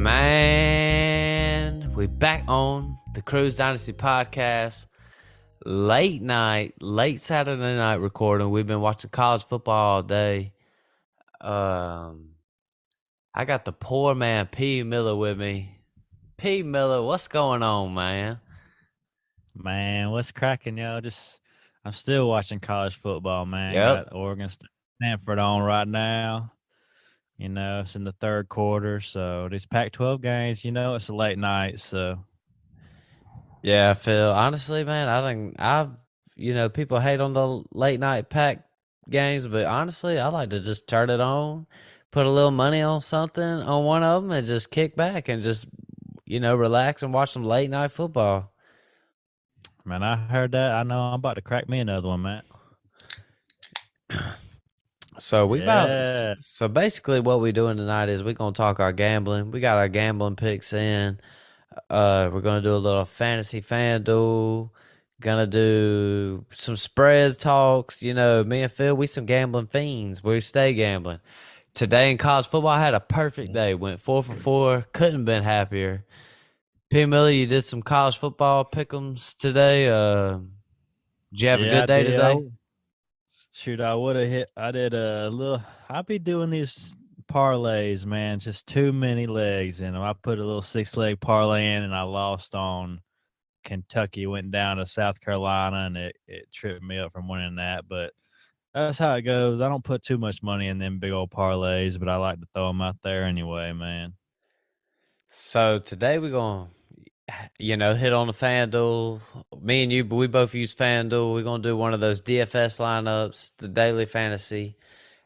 Man, we back on the Cruise Dynasty podcast. Late Saturday night recording. We've been watching college football all day. I got the poor man P. Miller with me. P. Miller, what's going on, man? Man, what's cracking, yo? I'm still watching college football, man. Yep. Got Oregon Stanford on right now. It's in the third quarter, so these Pac-12 games, it's a late night, so. Yeah, Phil. Honestly, man, people hate on the late night pack games, but honestly, I like to just turn it on, put a little money on something on one of them, and just kick back and just, relax and watch some late night football. Man, I heard that. I know I'm about to crack me another one, man. So basically what we're doing tonight is we're gonna talk our gambling. We got our gambling picks in. We're gonna do a little fantasy FanDuel. Gonna do some spread talks. Me and Phil, we some gambling fiends. We stay gambling. Today in college football, I had a perfect day. Went 4 for 4. Couldn't have been happier. P. Miller, you did some college football pick'ems today. Did you have a good day today? Shoot, I would have hit. I did a little. I'll be doing these parlays, man. Just too many legs in them. I put a little 6-leg parlay in, and I lost on Kentucky. Went down to South Carolina, and it tripped me up from winning that. But that's how it goes. I don't put too much money in them big old parlays, but I like to throw them out there anyway, man. So today we're going to, hit on the FanDuel. Me and you, we both use FanDuel. We're going to do one of those DFS lineups, the daily fantasy.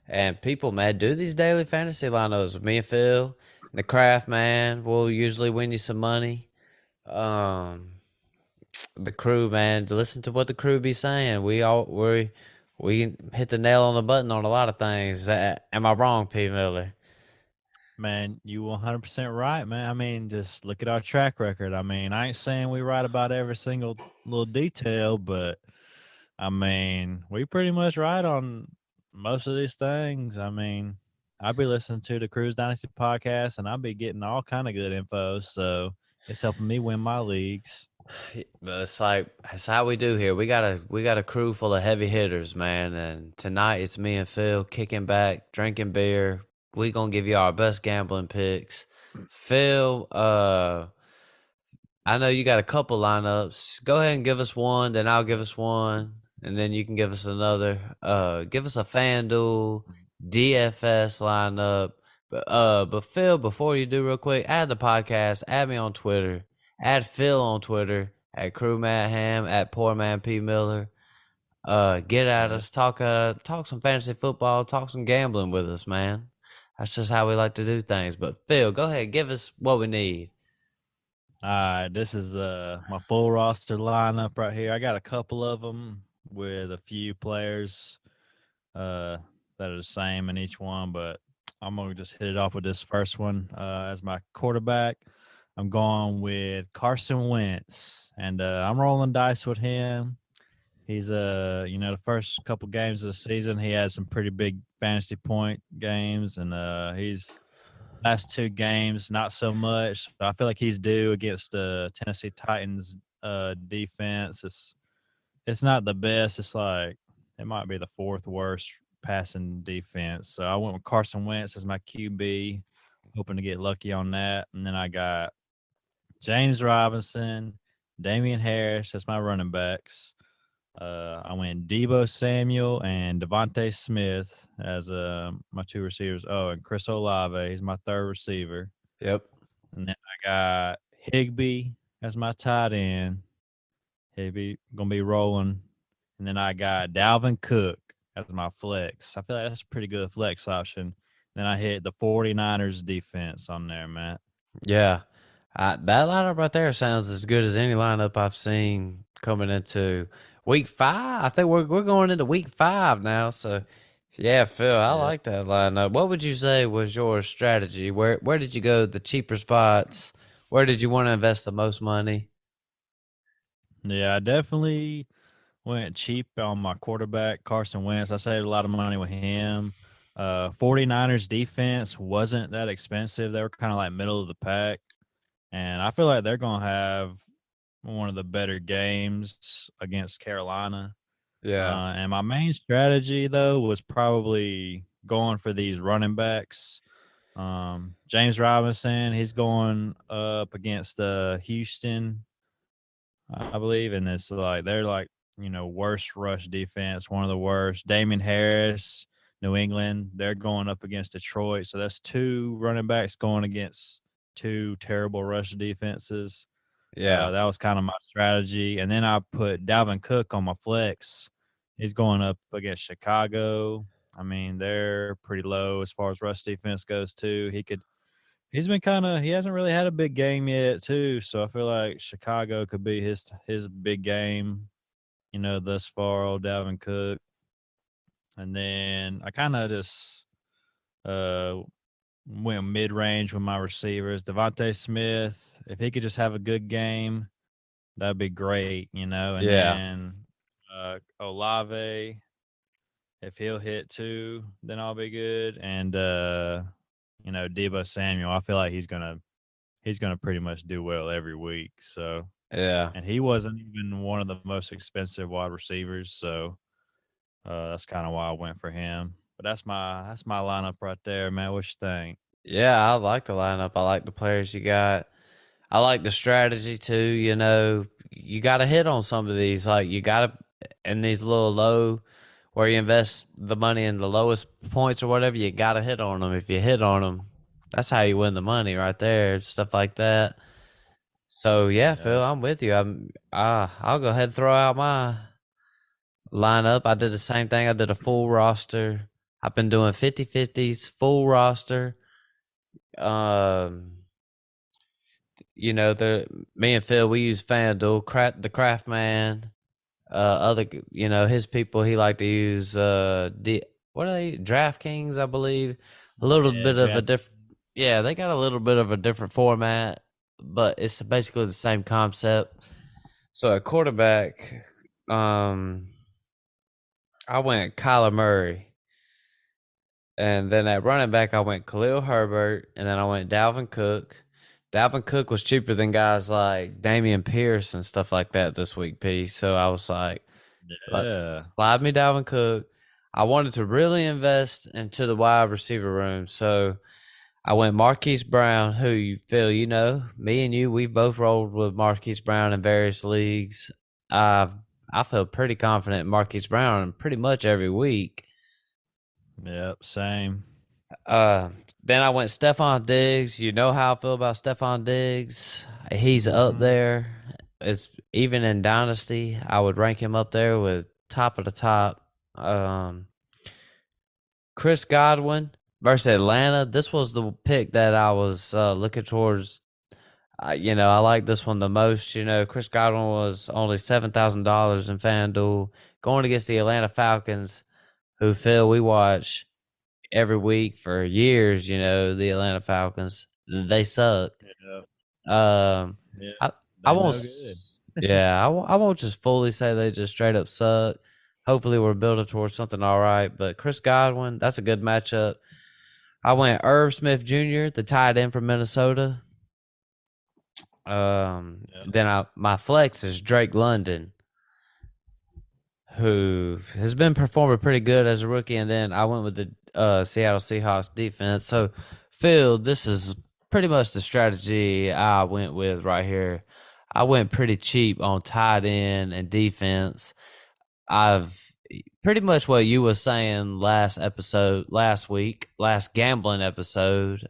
And people, man, do these daily fantasy lineups with me and Phil. And the craft, man, will usually win you some money. The crew, man, to listen to what the crew be saying. We hit the nail on the button on a lot of things. Am I wrong, P. Miller? Man, you 100% right, man. I mean, just look at our track record. I mean, I ain't saying we right about every single little detail, but I mean, we pretty much right on most of these things. I mean, I'll be listening to the Cruise Dynasty podcast, and I'll be getting all kind of good info. So it's helping me win my leagues. It's how we do here. We got a crew full of heavy hitters, man. And tonight it's me and Phil kicking back, drinking beer. We gonna give you our best gambling picks. Phil, I know you got a couple lineups. Go ahead and give us one, then I'll give us one, and then you can give us another. Give us a FanDuel DFS lineup. But Phil, before you do, real quick, add the podcast. Add me on Twitter. Add Phil on Twitter at Hamm at Poor Man P Miller. Get at us. Talk some fantasy football. Talk some gambling with us, man. That's just how we like to do things. But Phil, go ahead, give us what we need. All right, this is my full roster lineup right here. I got a couple of them with a few players that are the same in each one, but I'm gonna just hit it off with this first one as my quarterback. I'm going with Carson Wentz, and I'm rolling dice with him. He's the first couple games of the season, he had some pretty big fantasy point games, and he's last two games not so much. I feel like he's due against the Tennessee Titans defense. It's not the best. It's like it might be the fourth worst passing defense. So I went with Carson Wentz as my QB, hoping to get lucky on that. And then I got James Robinson, Damian Harris as my running backs. I went Deebo Samuel and Devontae Smith as my two receivers. Oh, and Chris Olave, he's my third receiver. Yep. And then I got Higbee as my tight end. Higbee gonna be rolling. And then I got Dalvin Cook as my flex. I feel like that's a pretty good flex option. Then I hit the 49ers defense on there, Matt. Yeah. That lineup right there sounds as good as any lineup I've seen coming into Week 5. I think we're going into Week 5 now, so Yeah, Phil, I Yeah. like that lineup. What would you say was your strategy? Where did you go the cheaper spots? Where did you want to invest the most money? Yeah, I definitely went cheap on my quarterback, Carson Wentz. I saved a lot of money with him. 49ers defense wasn't that expensive. They were kind of like middle of the pack. And I feel like they're going to have one of the better games against Carolina. Yeah, And my main strategy, though, was probably going for these running backs. James Robinson, he's going up against Houston, I believe, and it's like they're like worst rush defense, one of the worst. Damien Harris, New England, they're going up against Detroit, so that's two running backs going against two terrible rush defenses. yeah, That was kind of my strategy, and then I put Dalvin Cook on my flex. He's going up against Chicago. I mean, they're pretty low as far as rush defense goes too. He's been he hasn't really had a big game yet too, so I feel like Chicago could be his big game, thus far, old Dalvin Cook. And then I kind of just uh went mid range with my receivers. Devontae Smith, if he could just have a good game, that'd be great, And yeah, then Olave, if he'll hit too, then I'll be good. And Debo Samuel, I feel like he's gonna pretty much do well every week. So, yeah. and he wasn't even one of the most expensive wide receivers, so that's kind of why I went for him. But that's my lineup right there, man. What you think? Yeah, I like the lineup. I like the players you got. I like the strategy too. You got to hit on some of these. Like you got to in these little low where you invest the money in the lowest points or whatever. You got to hit on them. If you hit on them, that's how you win the money right there. Stuff like that. So yeah, Phil, Yeah, I'm with you. I'll go ahead and throw out my lineup. I did the same thing. I did a full roster. I've been doing 50-50s, full roster. Um, the me and Phil, we use FanDuel, the Craft Man, other, his people, he like to use, what are they? DraftKings, I believe. A little yeah, bit of a draft. different, yeah, they got a little bit of a different format, but it's basically the same concept. So at quarterback, um, I went Kyler Murray. And then at running back, I went Khalil Herbert, and then I went Dalvin Cook. Dalvin Cook was cheaper than guys like Damian Pierce and stuff like that this week, P. So I was like, Yeah, slide me Dalvin Cook. I wanted to really invest into the wide receiver room. So I went Marquise Brown, who you feel, me and you, we've both rolled with Marquise Brown in various leagues. I I feel pretty confident in Marquise Brown pretty much every week. yep, same. Uh, then I went Stephon Diggs. You know how I feel about Stephon Diggs. He's up Hmm. there. It's even in Dynasty. I would rank him up there with top of the top. Um, Chris Godwin versus Atlanta. This was the pick that I was looking towards. I like this one the most. Chris Godwin was only $7,000 in FanDuel going against the Atlanta Falcons, who Phil we watch every week for years. The Atlanta Falcons, they suck. Yeah, yeah, I I they won't. no good. Yeah, I won't just fully say they just straight up suck. Hopefully, we're building towards something all right. But Chris Godwin, that's a good matchup. I went Irv Smith Jr., the tight end from Minnesota. Yeah, Then my flex is Drake London, who has been performing pretty good as a rookie. And then I went with the Seattle Seahawks defense. So, Phil, this is pretty much the strategy I went with right here. I went pretty cheap on tight end and defense. I've pretty much what you were saying last week, last gambling episode.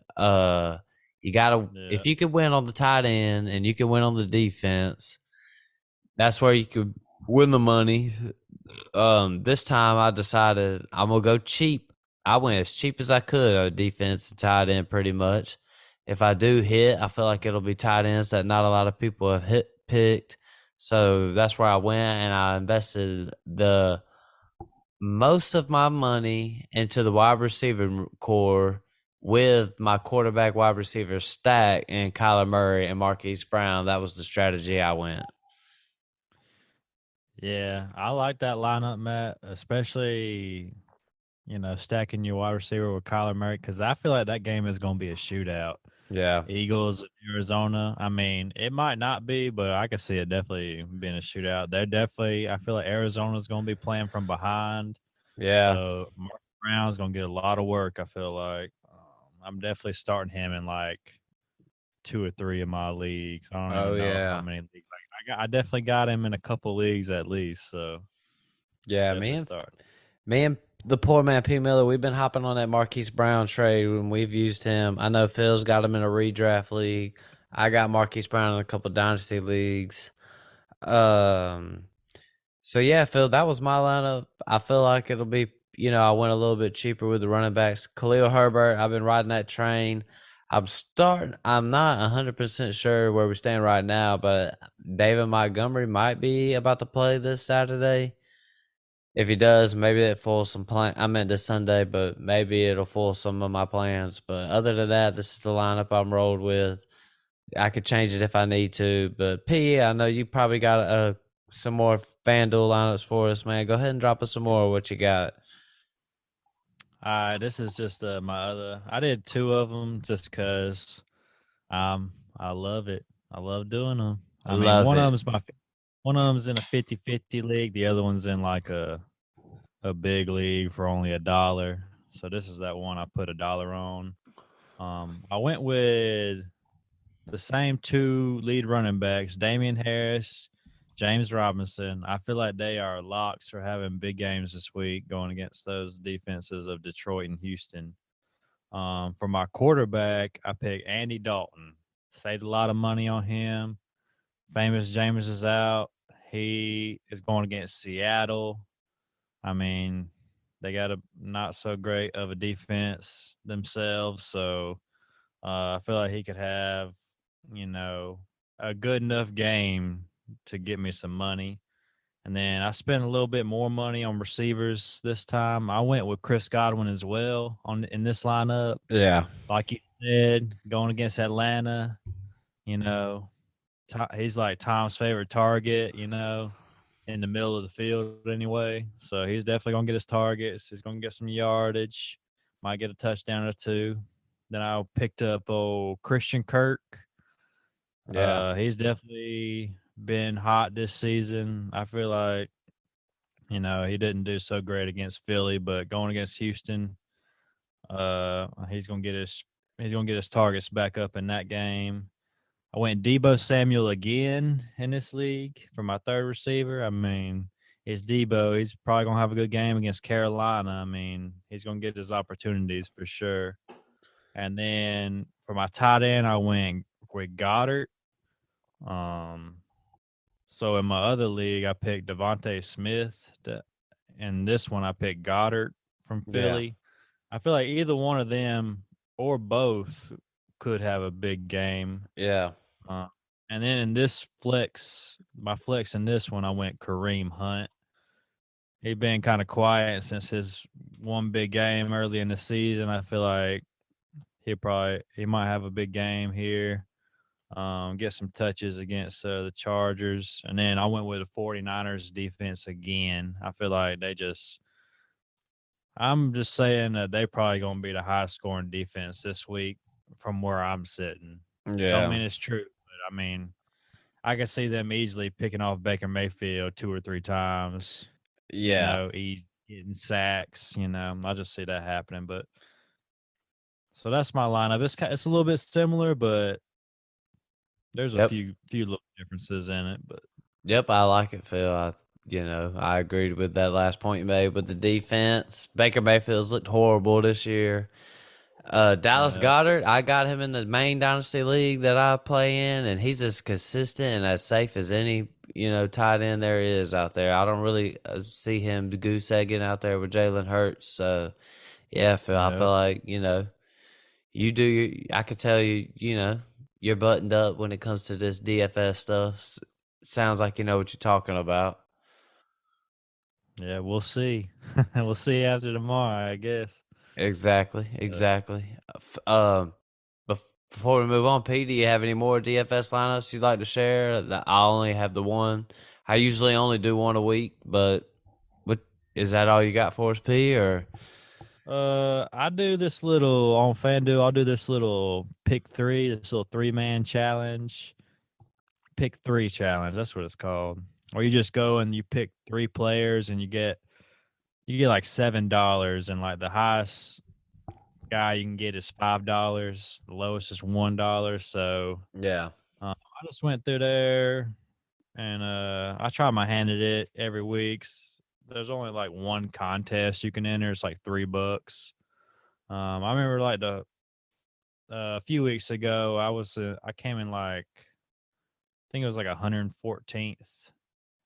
You gotta yeah, if you could win on the tight end and you can win on the defense, that's where you could win the money. This time I decided I'm gonna go cheap. I went as cheap as I could on defense and tight end pretty much. If I do hit, I feel like it'll be tight ends that not a lot of people have picked. So that's where I went and I invested the most of my money into the wide receiver core with my quarterback wide receiver stack and Kyler Murray and Marquise Brown. That was the strategy I went. Yeah, I like that lineup, Matt, especially, stacking your wide receiver with Kyler Murray because I feel like that game is going to be a shootout. Yeah. Eagles, Arizona. I mean, it might not be, but I can see it definitely being a shootout. They're definitely, I feel like Arizona's going to be playing from behind. Yeah. So Mark Brown's going to get a lot of work, I feel like. I'm definitely starting him in like two or three of my leagues. I don't Oh even know how yeah. many leagues. Like, I definitely got him in a couple leagues at least. So Yeah, definitely start. me and the poor man P Miller, we've been hopping on that Marquise Brown trade when we've used him. I know Phil's got him in a redraft league. I got Marquise Brown in a couple dynasty leagues. Um So yeah, Phil, that was my lineup. I feel like it'll be, I went a little bit cheaper with the running backs. Khalil Herbert, I've been riding that train. I'm not 100% sure where we stand right now, but David Montgomery might be about to play this Saturday. If he does, maybe it fools some plan. I meant this Sunday, but maybe it'll fool some of my plans. But other than that, this is the lineup I'm rolled with. I could change it if I need to. But P, I know you probably got some more FanDuel lineups for us, man. Go ahead and drop us some more. What you got? All right, this is just my other. I did two of them just because I love it. I love doing them. I mean, Love it. one of them's in a 50-50 league. The other one's in like a big league for only $1. So this is that one I put $1 on. I went with the same two lead running backs, Damian Harris, James Robinson. I feel like they are locks for having big games this week going against those defenses of Detroit and Houston. For my quarterback, I picked Andy Dalton. Saved a lot of money on him. Famous James is out. He is going against Seattle. I mean, they got a not so great of a defense themselves, so I feel like he could have, you know, a good enough game to get me some money. And then I spent a little bit more money on receivers this time. I went with Chris Godwin as well on in this lineup. Yeah. Like you said, going against Atlanta, you know, he's like Tom's favorite target, in the middle of the field anyway. So he's definitely going to get his targets. He's going to get some yardage, might get a touchdown or two. Then I picked up Christian Kirk. Yeah. He's definitely been hot this season. I feel like, he didn't do so great against Philly, but going against Houston, he's gonna get his targets back up in that game. I went Debo Samuel again in this league for my third receiver. I mean, it's Debo. He's probably gonna have a good game against Carolina. I mean, he's gonna get his opportunities for sure. And then for my tight end, I went with Goddard. Um, so in my other league, I picked Devontae Smith. In this one, I picked Goddard from Yeah. Philly. I feel like either one of them or both could have a big game. Yeah. Uh, and then in this my flex in this one, I went Kareem Hunt. He's been kind of quiet since his one big game early in the season. I feel like he might have a big game here. Get some touches against the Chargers. And then I went with the 49ers defense again. I feel like I'm just saying that they probably going to be the highest scoring defense this week from where I'm sitting. Don't Yeah. mean it's true, but I mean, I can see them easily picking off Baker Mayfield two or three times, Yeah. getting sacks, I just see that happening. But so that's my lineup. It's a little bit similar, but there's a Yep. few little differences in it. But Yep. I like it, Phil. I agreed with that last point you made with the defense. Baker Mayfield's looked horrible this year. Dallas yeah, Goddard, I got him in the main dynasty league that I play in, and he's as consistent and as safe as any tight end there is out there. I don't really see him goose egging out there with Jalen Hurts. So yeah, Phil, I yeah. feel like you do. I could tell you're buttoned up when it comes to this DFS stuff. Sounds like you know what you're talking about. Yeah, we'll see. We'll see after tomorrow, I guess. Exactly, Uh, exactly. Before we move on, Pete, do you have any more DFS lineups you'd like to share? I only have the one. I usually only do one a week, but what is that all you got for us, P? Or I do this little on FanDuel. I'll do this little pick three, this little 3-man challenge. Pick three challenge. That's what it's called. Or you just go and you pick three players and you get like $7, and like the highest guy you can get is $5. The lowest is $1. So yeah, I just went through there and I try my hand at it every week. There's only like one contest you can enter. It's like $3. I remember like the a few weeks ago, I came in like I think it was like 114th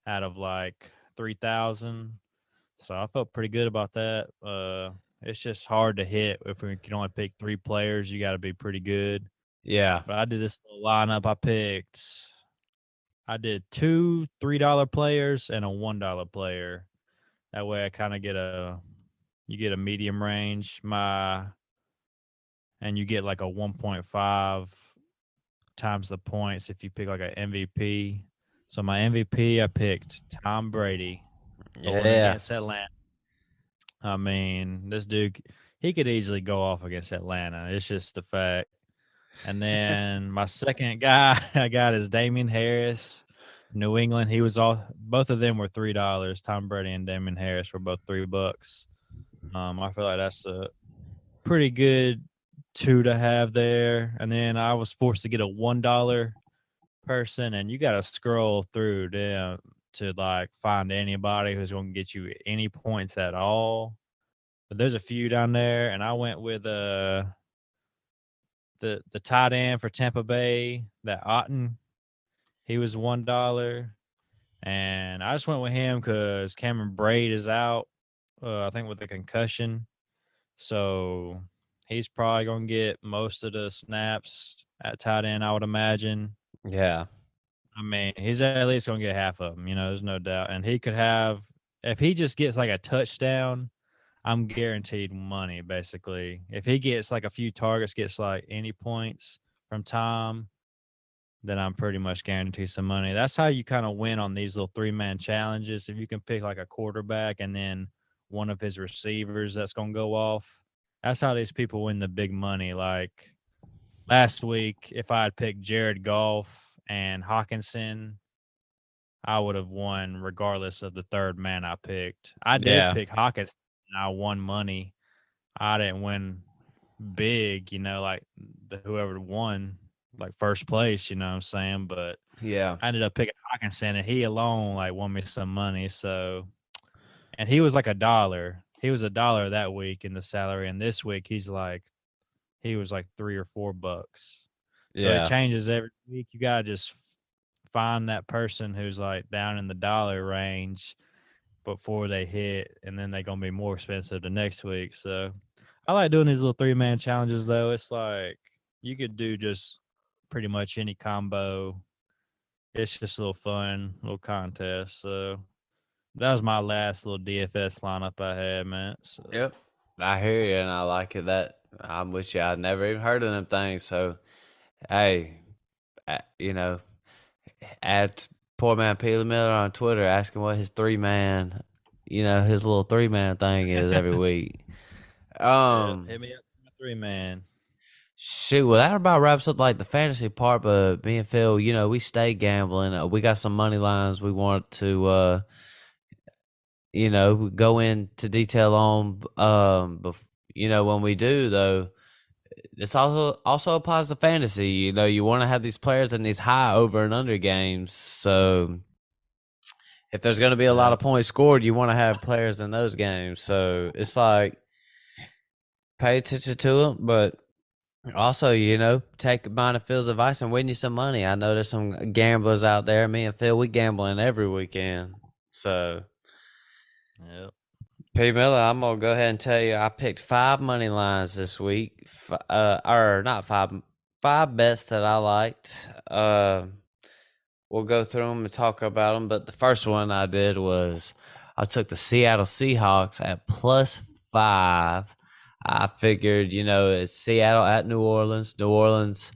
out of like 3,000. So I felt pretty good about that. It's just hard to hit if we can only pick three players. You got to be pretty good. yeah, But I did this little lineup. I did two $3 players and a $1 player. That way, I kind of you get a medium range. And you get like a 1.5 times the points if you pick like an MVP. So my MVP, I picked Tom Brady going yeah, against Atlanta. I mean, this dude, he could easily go off against Atlanta. It's just a fact. And then my second guy I got is Damian Harris, New England. He was all both of them were $3. Tom Brady and Damian Harris were both $3. I feel like that's a pretty good two to have there. And then I was forced to get a $1 person, and you got to scroll through them to like find anybody who's going to get you any points at all. But there's a few down there, and I went with the tight end for Tampa Bay, that Otten. He was $1, and I just went with him because Cameron Braid is out. I think with a concussion, so he's probably gonna get most of the snaps at tight end, I would imagine. yeah, I mean, he's at least gonna get half of them. There's no doubt, and he could have if he just gets like a touchdown. I'm guaranteed money basically. If he gets like a few targets, gets like any points from Tom, then I'm pretty much guaranteed some money. That's how you kind of win on these little 3-man challenges. If you can pick like a quarterback and then one of his receivers that's going to go off, that's how these people win the big money. Like last week, if I had picked Jared Goff and Hawkinson, I would have won regardless of the third man I picked. I did yeah, pick Hawkinson and I won money. I didn't win big, like whoever won like first place, you know what I'm saying? But yeah, I ended up picking Hawkinson, and he alone like won me some money. So, and he was like a dollar. He was a dollar that week in the salary, and this week he was like $3 or $4. So it yeah, changes every week. You gotta just find that person who's like down in the dollar range before they hit, and then they're gonna be more expensive the next week. So I like doing these little 3-man challenges though. It's like you could do just pretty much any combo. It's just a little fun, little contest. So that was my last little DFS lineup I had, man. So yep. I hear you, and I like it. That I'm with you. I've never even heard of them things. So hey, you know, at poor man Peter Miller on Twitter asking what his 3-man, his little 3-man thing is every week. yeah, Um, hit me up for my 3-man. Shoot, well, that about wraps up like the fantasy part. But me and Phil, we stay gambling. We got some money lines we want to, go into detail on. When we do though, this also applies to fantasy. You want to have these players in these high over and under games. So if there's going to be a lot Yeah, of points scored, you want to have players in those games. So it's like pay attention to them, but also, take mine and Phil's advice and win you some money. I know there's some gamblers out there. Me and Phil, we gambling every weekend. So, yeah. P. Miller, I'm gonna go ahead and tell you, I picked 5 money lines this week. Or not five, 5 bets that I liked. We'll go through them and talk about them. But the first one I did was I took the Seattle Seahawks at +5. I figured, it's Seattle at New Orleans. New Orleans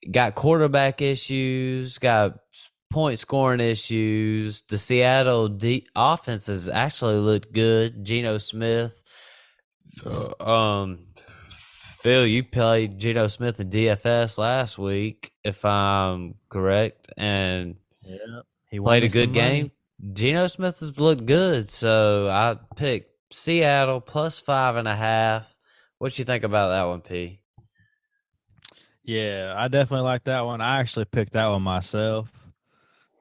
got quarterback issues, got point scoring issues. The Seattle offense has actually looked good. Geno Smith, Phil, you played Geno Smith in DFS last week, if I'm correct, and Yeah, he won played a me some good money. game. Geno Smith has looked good, so I picked Seattle +5.5. What you think about that one, P? Yeah, I definitely like that one. I actually picked that one myself.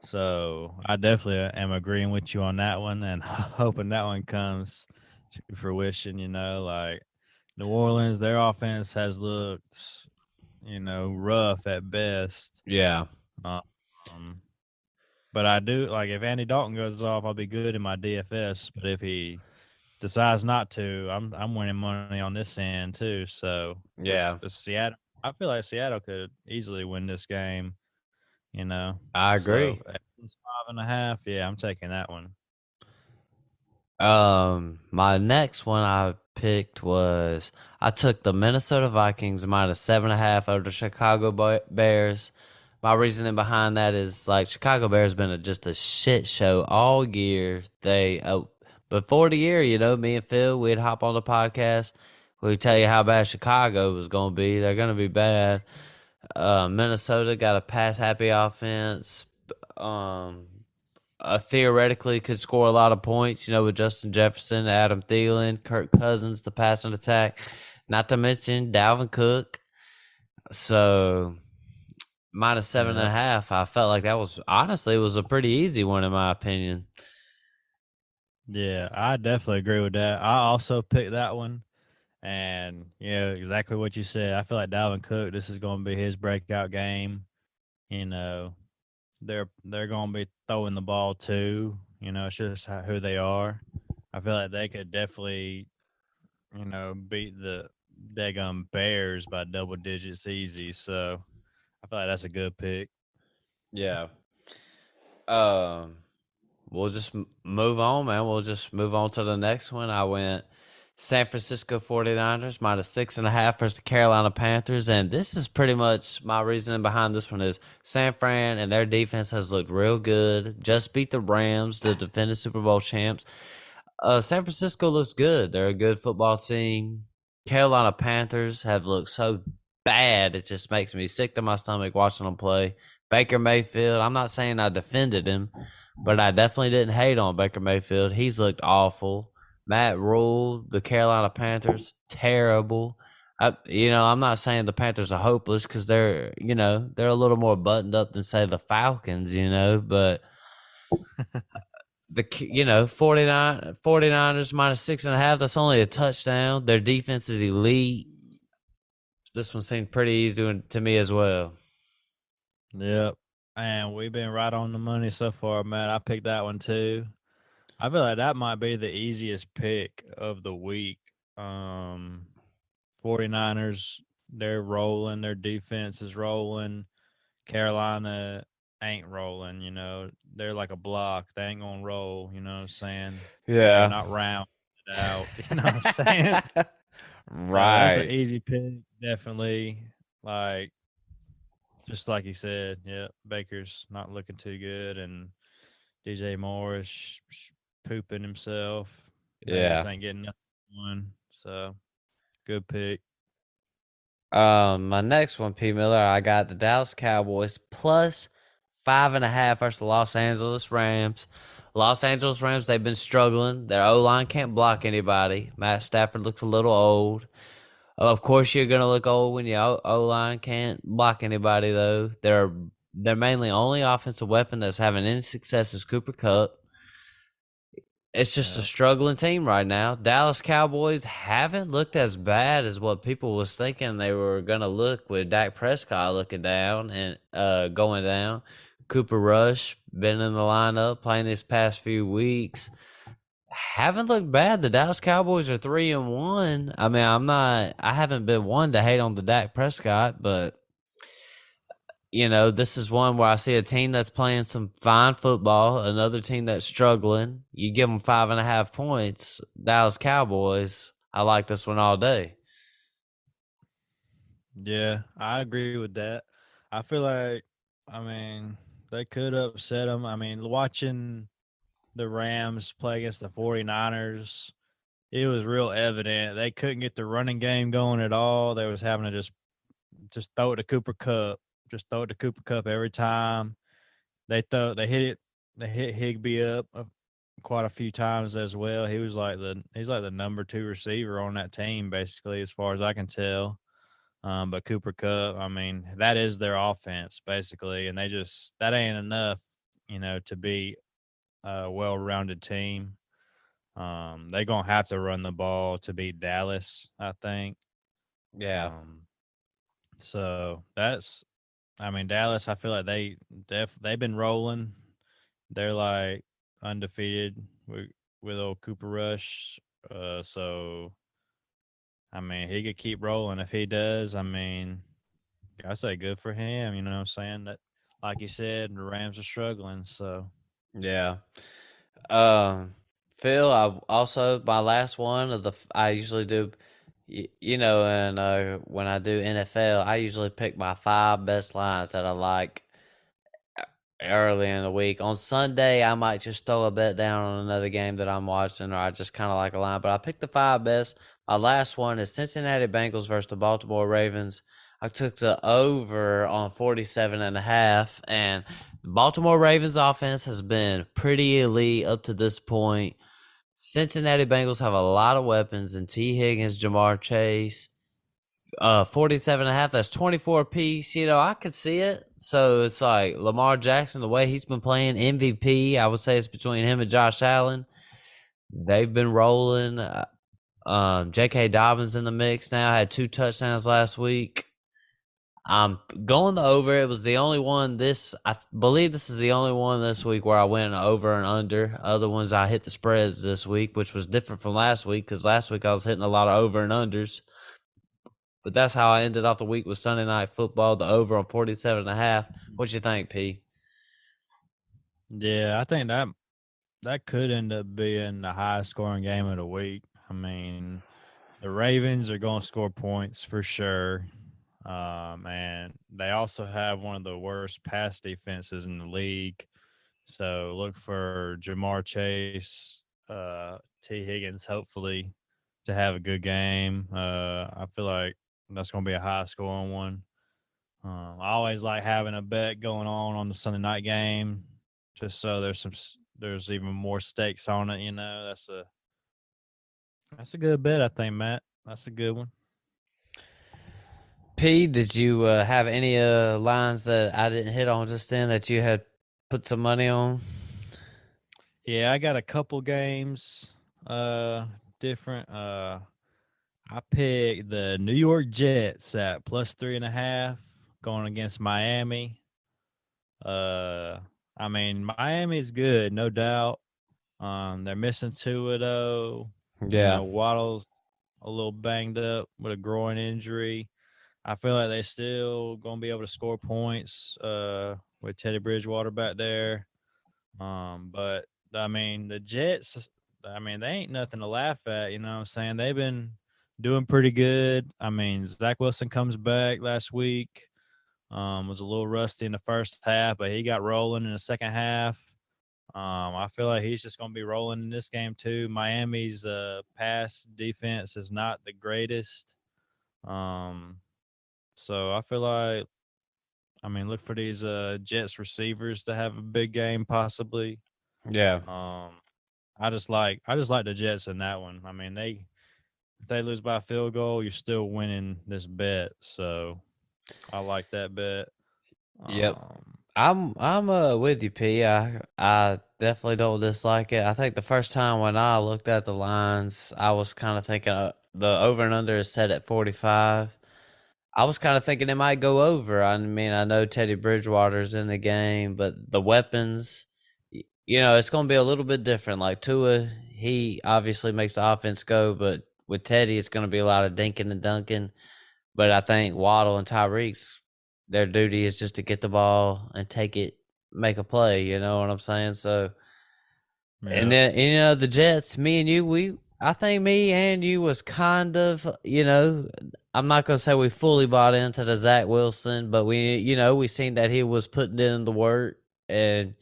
So I definitely am agreeing with you on that one and hoping that one comes to fruition. Like New Orleans, their offense has looked, rough at best. Yeah, Um, but I do like if Andy Dalton goes off, I'll be good in my DFS. But if he decides not to, I'm winning money on this end too. So because yeah, Seattle, I feel like Seattle could easily win this game. You know, I so agree. at +5.5, yeah, I'm taking that one. My next one I picked was I took the Minnesota Vikings -7.5 over the Chicago Bears. My reasoning behind that is like Chicago Bears been just a shit show all year. Before the year, me and Phil, we'd hop on the podcast. We'd tell you how bad Chicago was going to be. They're going to be bad. Minnesota got a pass happy offense. Um, Theoretically could score a lot of points, with Justin Jefferson, Adam Thielen, Kirk Cousins, the passing attack, not to mention Dalvin Cook. So -7.5, Yeah, I felt like that was honestly was a pretty easy one in my opinion. yeah, I definitely agree with that. I also picked that one, and exactly what you said. I feel like Dalvin Cook, this is going to be his breakout game. You know, they're going to be throwing the ball too. It's just who they are. I feel like they could definitely, beat the daggum Bears by double digits easy. So I feel like that's a good pick. Yeah. Um, we'll just move on, man. We'll just move on to the next one. I went San Francisco 49ers -6.5 versus the Carolina Panthers. And this is pretty much my reasoning behind this one is San Fran and their defense has looked real good. Just beat the Rams, the defending Super Bowl champs. San Francisco looks good. They're a good football team. Carolina Panthers have looked so bad. It just makes me sick to my stomach watching them play. Baker Mayfield, I'm not saying I defended him, but I definitely didn't hate on Baker Mayfield. He's looked awful. Matt Rule, the Carolina Panthers, terrible. I'm not saying the Panthers are hopeless because they're a little more buttoned up than say the Falcons, but the 49ers -6.5, that's only a touchdown. Their defense is elite. This one seemed pretty easy to me as well. Yep. And we've been right on the money so far, Matt. I picked that one too. I feel like that might be the easiest pick of the week. Um 49ers, they're rolling, their defense is rolling. Carolina ain't rolling, They're like a block. They ain't gonna roll, you know what I'm saying? They're Yeah. not round it out, you know what I'm saying? So that's an Right. easy pick, definitely. Like just like you said, yeah, Baker's not looking too good, and DJ Moore is pooping himself. They just Yeah. ain't getting nothing done. So good pick. My next one, P. Miller, I got the Dallas Cowboys +5.5 versus the Los Angeles Rams. Los Angeles Rams, they've been struggling. Their O line can't block anybody. Matt Stafford looks a little old. Of course, you're gonna look old when your O line can't block anybody, though. They're mainly only offensive weapon that's having any success is Cooper Cup. It's just a Yeah. struggling team right now. Dallas Cowboys haven't looked as bad as what people was thinking they were gonna look with Dak Prescott looking down and going down. Cooper Rush been in the lineup playing these past few weeks. Haven't looked bad. The Dallas Cowboys are 3-1. I mean, I haven't been one to hate on the Dak Prescott, but This is one where I see a team that's playing some fine football, another team that's struggling. You give them 5.5 points. Dallas Cowboys. I like this one all day. Yeah, I agree with that. I feel like, I mean, they could upset them. I mean, watching the Rams play against the 49ers, it was real evident they couldn't get the running game going at all. They was having to just throw it to Cooper Cup, just throw it to Cooper Cup every time. They hit it, they hit Higby up quite a few times as well. He's like the number two receiver on that team, basically, as far as I can tell. But Cooper Cup, I mean, that is their offense basically, and they just that ain't enough, to be a well-rounded team. They're gonna have to run the ball to beat Dallas, I think. Yeah. Um, so that's, I mean, Dallas. I feel like they've been rolling. They're like undefeated with old Cooper Rush. So I mean, he could keep rolling if he does. I mean, I say good for him. You know what I'm saying? That, like you said, the Rams are struggling. So Yeah. Um, Phil, I also my last one of I usually do, and when I do NFL, I usually pick my five best lines that I like early in the week. On Sunday, I might just throw a bet down on another game that I'm watching, or I just kind of like a line. But I picked the five best. My last one is Cincinnati Bengals versus the Baltimore Ravens. I took the over on 47.5, and the Baltimore Ravens offense has been pretty elite up to this point. Cincinnati Bengals have a lot of weapons and T. Higgins, Jamar Chase. 47.5, that's 24 piece. I could see it. So it's like Lamar Jackson, the way he's been playing MVP, I would say it's between him and Josh Allen. They've been rolling. J.K. Dobbins in the mix now, had 2 touchdowns last week. I'm going the over. It was the only one I believe this is the only one this week where I went over and under. Other ones I hit the spreads this week, which was different from last week because last week I was hitting a lot of over and unders. But that's how I ended off the week with Sunday Night Football, the over on 47.5. What you think, P? yeah, I think that could end up being the highest scoring game of the week. I mean, the Ravens are going to score points for sure. And they also have one of the worst pass defenses in the league. So look for Jamar Chase, T. Higgins, hopefully to have a good game. I feel like that's going to be a high scoring one. I always like having a bet going on the Sunday night game, just so there's even more stakes on it. That's a good bet, I think, Matt. That's a good one. P, did you have any lines that I didn't hit on just then that you had put some money on? Yeah, I got a couple games, different. I picked the New York Jets at plus 3.5 going against Miami. Uh, I mean, Miami's good, no doubt. They're missing Tua though. Yeah. Waddle's a little banged up with a groin injury. I feel like they still gonna be able to score points with Teddy Bridgewater back there. But I mean the Jets, I mean, they ain't nothing to laugh at, you know what I'm saying? They've been doing pretty good. I mean, Zach Wilson comes back last week. Was a little rusty in the first half, but he got rolling in the second half. I feel like he's just going to be rolling in this game too. Miami's pass defense is not the greatest. Um, so I feel like, I mean, look for these Jets receivers to have a big game possibly. Yeah. Um, I just like the Jets in that one. I mean, if they lose by a field goal, you're still winning this bet. So I like that bet. Yep. Um, I'm with you, P. I definitely don't dislike it. I think the first time when I looked at the lines, I was kind of thinking the over and under is set at 45. I was kind of thinking it might go over. I mean, I know Teddy Bridgewater's in the game, but the weapons, it's going to be a little bit different. Like Tua, he obviously makes the offense go, but with Teddy, it's going to be a lot of dinking and dunking. But I think Waddle and Tyreek's their duty is just to get the ball and take it, make a play. You know what I'm saying? So, and Yeah. then the Jets, me and you, I think me and you was kind of, I'm not gonna say we fully bought into the Zach Wilson, but we seen that he was putting in the work, and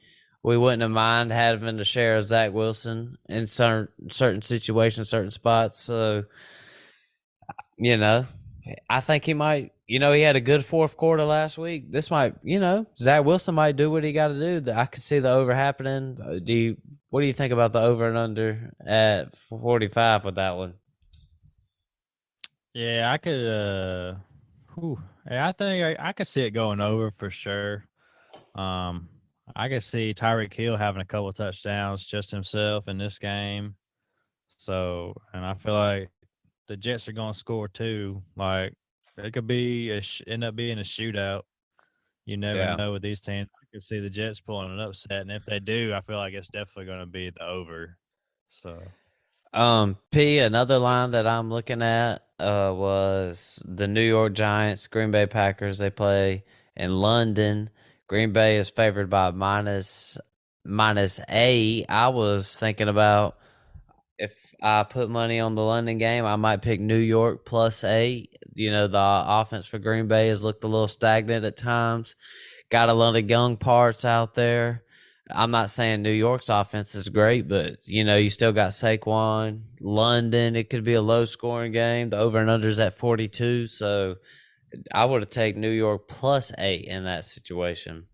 we wouldn't have mind having to share Zach Wilson in certain situations, certain spots. So you know, I think he might. He had a good fourth quarter last week. This might, Zach Wilson might do what he got to do. I could see the over happening. What do you think about the over and under at 45 with that one? Yeah, I could yeah, I think I could see it going over for sure. Um I could see Tyreek Hill having a couple touchdowns just himself in this game. So, and I feel like the Jets are going to score too. Like it could be end up being a shootout. You never Yeah. know with these teams. I could see the Jets pulling an upset, and if they do, I feel like it's definitely going to be the over. So, Another line that I'm looking at was the New York Giants, Green Bay Packers. They play in London. Green Bay is favored by minus 8. I was thinking about if I put money on the London game, I might pick New York plus 8. The offense for Green Bay has looked a little stagnant at times. Got a lot of young parts out there. I'm not saying New York's offense is great, but you still got Saquon. London, it could be a low scoring game. The over and under's at 42, so I would have taken New York plus 8 in that situation.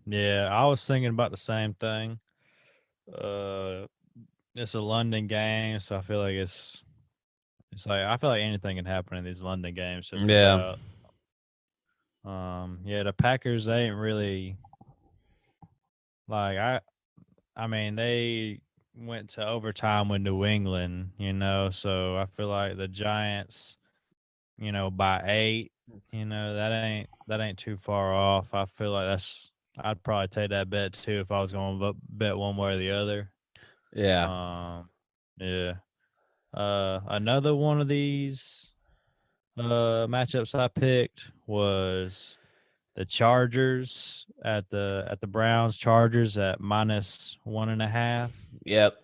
yeah, I was thinking about the same thing. Uh, it's a London game, so I feel like it's like I feel like anything can happen in these London games just Yeah. about. Yeah, the Packers they ain't really like I mean, they went to overtime with New England, so I feel like the Giants, by 8, that ain't too far off. I feel like I'd probably take that bet too if I was going to bet one way or the other. Yeah. Um, yeah. Another one of these matchups I picked was the Chargers at the Browns. Chargers at -1.5. Yep.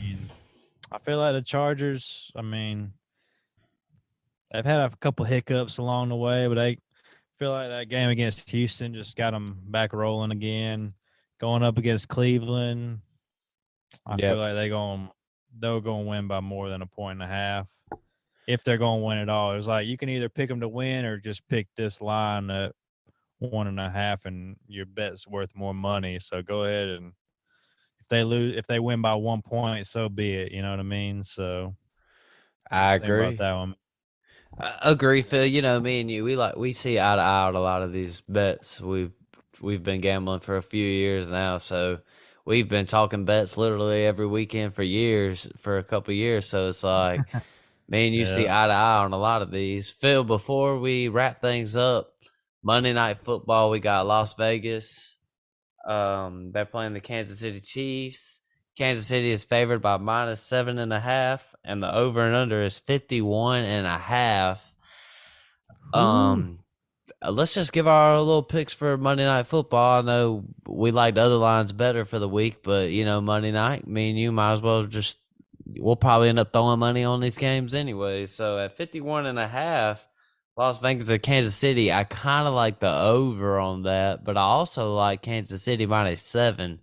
mean, I feel like the Chargers, I mean, they've had a couple hiccups along the way, but they feel like that game against Houston just got them back rolling again. Going up against Cleveland, I feel Yep. like they're going to win by more than a point and a half. If they're going to win at all, it's like you can either pick them to win or just pick this line at 1.5, and your bet's worth more money. So go ahead, and if they win by 1 point, so be it. You know what I mean? So what you I think about agree. that one? I agree, Phil. Me and you, we see eye to eye on a lot of these bets. We've been gambling for a few years now, so we've been talking bets literally every weekend for years, for a couple years. So it's like me and you see Yeah. eye to eye on a lot of these. Phil, before we wrap things up, Monday Night Football, we got Las Vegas. They're playing the Kansas City Chiefs. Kansas City is favored by -7.5, and the over and under is 51.5. Whew. Um, let's just give our little picks for Monday Night Football. I know we liked other lines better for the week, but Monday night, me and you might as well we'll probably end up throwing money on these games anyway. So at 51.5, Las Vegas and Kansas City, I kind of like the over on that, but I also like Kansas City -7.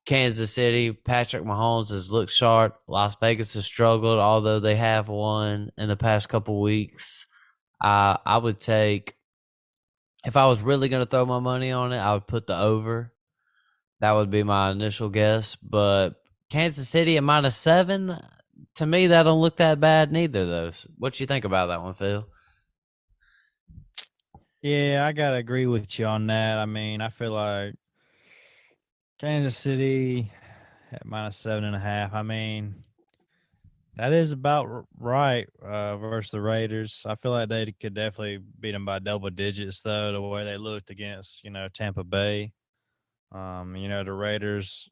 Kansas City, Patrick Mahomes has looked sharp. Las Vegas has struggled, although they have won in the past couple weeks. I would take, if I was really going to throw my money on it, I would put the over. That would be my initial guess. But Kansas City at -7, to me, that don't look that bad neither, though. What you think about that one, Phil? Yeah, I gotta agree with you on that. I mean, I feel like Kansas City at -7.5. I mean, that is about right versus the Raiders. I feel like they could definitely beat them by double digits, though, the way they looked against Tampa Bay. The Raiders,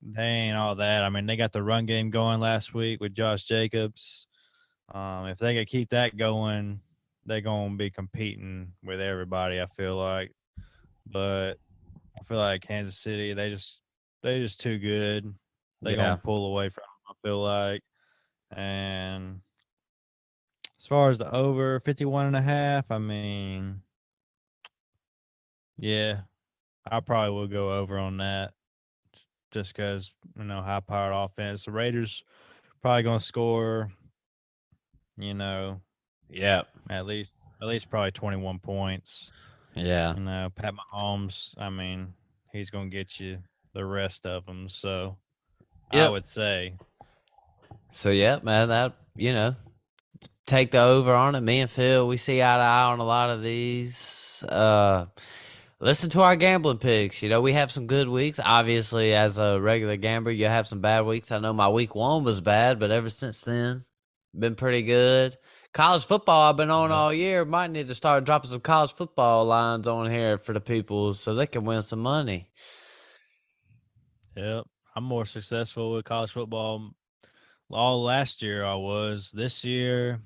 they ain't all that. I mean, they got the run game going last week with Josh Jacobs. If they could keep that going, they're gonna be competing with everybody. I feel like, but I feel like Kansas City, they just too good. They gonna Yeah. pull away from 'em, I feel like. And as far as the over 51.5, I mean, yeah, I probably will go over on that just because, high powered offense. The Raiders probably gonna score, you know, Yeah. at least probably 21 points. Yeah. Pat Mahomes, I mean, he's gonna get you the rest of them. So I Yep. would say, So yeah, man, that take the over on it. Me and Phil, we see eye to eye on a lot of these. Listen to our gambling picks. We have some good weeks. Obviously, as a regular gambler, you have some bad weeks. I know my week one was bad, but ever since then, been pretty good. College football, I've been on yep, all year. Might need to start dropping some college football lines on here for the people so they can win some money. yep. I'm more successful with college football. All last year I was. This year,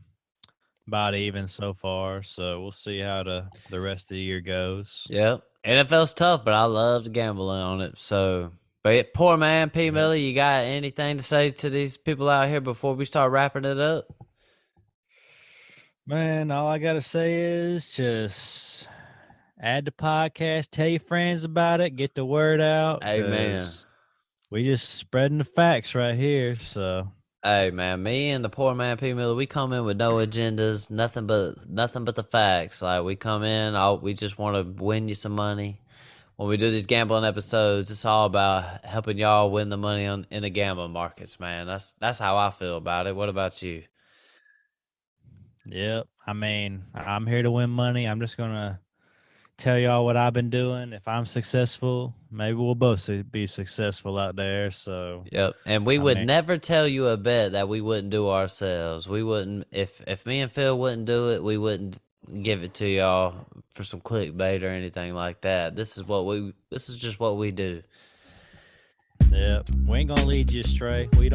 about even so far. So we'll see how the rest of the year goes. Yep. NFL's tough, but I love gambling on it. So, but poor man, P. Yep. Miller, you got anything to say to these people out here before we start wrapping it up? Man, all I gotta say is just add the podcast, tell your friends about it, get the word out, Amen. cause we just spreading the facts right here. So Hey man, me and the poor man P Miller, we come in with no agendas, nothing but the facts. Like we come in, we just want to win you some money. When we do these gambling episodes, it's all about helping y'all win the money in the gambling markets, man. That's how I feel about it. What about you? yep. I mean, I'm here to win money. I'm just gonna tell y'all what I've been doing. If I'm successful, maybe we'll both be successful out there. So Yep. And we I would mean, never tell you a bet that we wouldn't do ourselves. We wouldn't if me and Phil wouldn't do it, we wouldn't give it to y'all for some clickbait or anything like that. This is just what we do. yeah, we ain't gonna lead you astray. We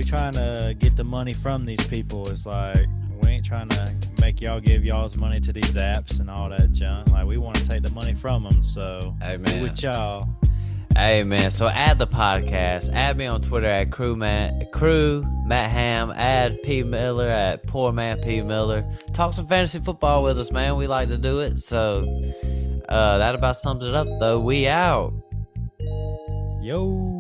trying to get the money from these people. It's like we ain't trying to make y'all give y'all's money to these apps and all that junk. Like we want to take the money from them. So Hey we man. with y'all. Hey man, so add the podcast. Add me on Twitter at Crew Matt Hamm. Add P Miller at Poor Man P Miller. Talk some fantasy football with us, man. We like to do it. So that about sums it up though. We out. Yo.